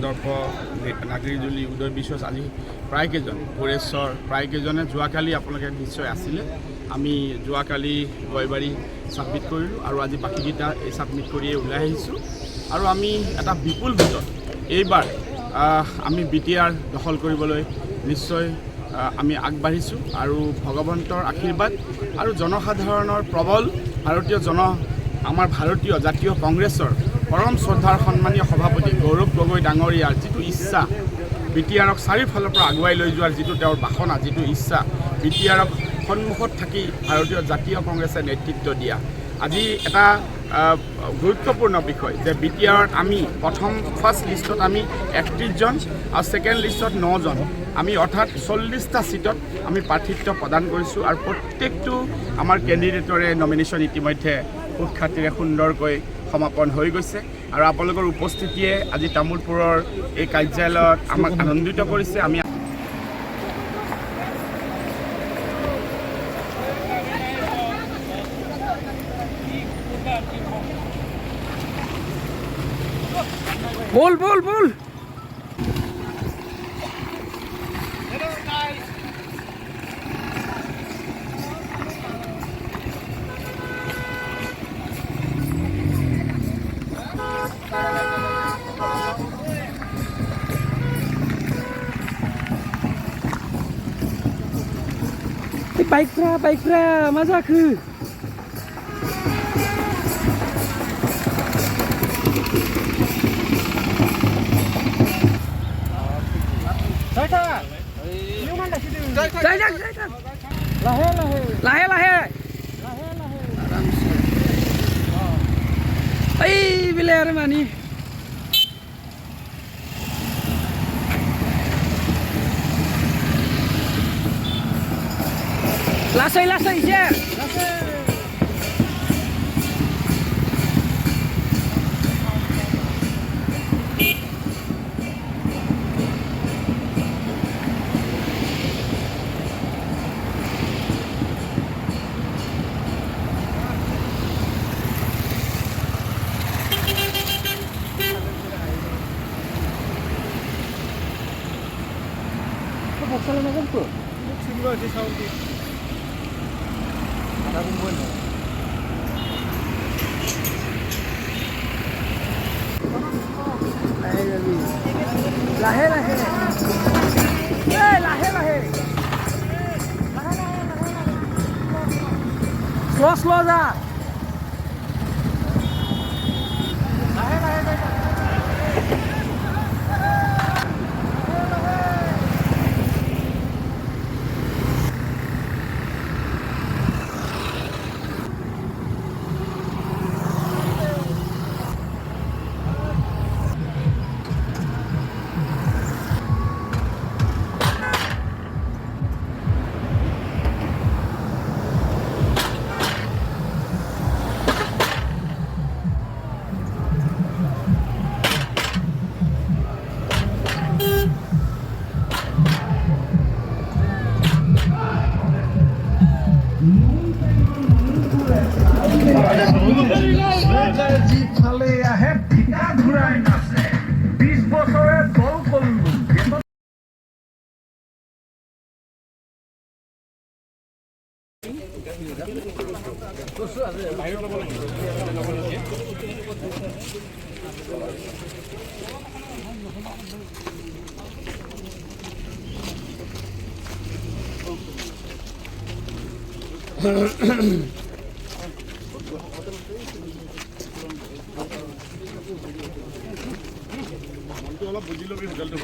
কন্দৰ্প নাগৰিজুলি উদয় বিশ্বাস আজি প্ৰায়কেইজন পৰেশ্বৰ প্ৰায়কেইজনে যোৱাকালি আপোনালোকে নিশ্চয় আছিলে আমি যোৱাকালি গয়বাৰী ছাবমিট কৰিলোঁ আৰু আজি বাকীকেইটা এই ছাবমিট কৰিয়ে ওলাই আহিছোঁ আৰু আমি এটা বিপুল ভোটত এইবাৰ আমি BTR দখল কৰিবলৈ নিশ্চয় আমি আগবাঢ়িছোঁ আৰু ভগৱন্তৰ আশীৰ্বাদ আৰু জনসাধাৰণৰ প্ৰবল আমাৰ ভাৰতীয় জাতীয় কংগ্ৰেছৰ পৰম শ্ৰদ্ধাৰ সন্মানীয় সভাপতি গৌৰৱ গগৈ ডাঙৰীয়াৰ যিটো ইচ্ছা BTRক চাৰিওফালৰ পৰা আগুৱাই লৈ যোৱাৰ যিটো তেওঁৰ বাসনা যিটো ইচ্ছা BTRক সন্মুখত থাকি ভাৰতীয় জাতীয় কংগ্ৰেছে নেতৃত্ব দিয়া আজি এটা গুৰুত্বপূৰ্ণ বিষয় যে BTRত আমি ফাৰ্ষ্ট লিষ্টত আমি 31 জন আৰু ছেকেণ্ড লিষ্টত 9 জন আমি অৰ্থাৎ 40টা সিটত আমি প্ৰাৰ্থিত্ব প্ৰদান কৰিছোঁ আৰু প্ৰত্যেকটো আমাৰ কেণ্ডিডেটৰে নমিনেশ্যন ইতিমধ্যে সুখ্যাতিৰে সুন্দৰকৈ সমাপন হৈ গৈছে আৰু আপোনালোকৰ উপস্থিতিয়ে আজি তামোলপুৰৰ এই কাৰ্যালয়ত আমাক আনন্দিত কৰিছে আমি बोल बाइकफ्रा मा जाखो लाहे ओइ बेलाय आरो मानि लासै एसे Salah macam tu. Sini di Saudi. Ada bumbuan. Lahe. Lahe. Slow जा. Lahe. অলপ বুজি লবি হোটেলটো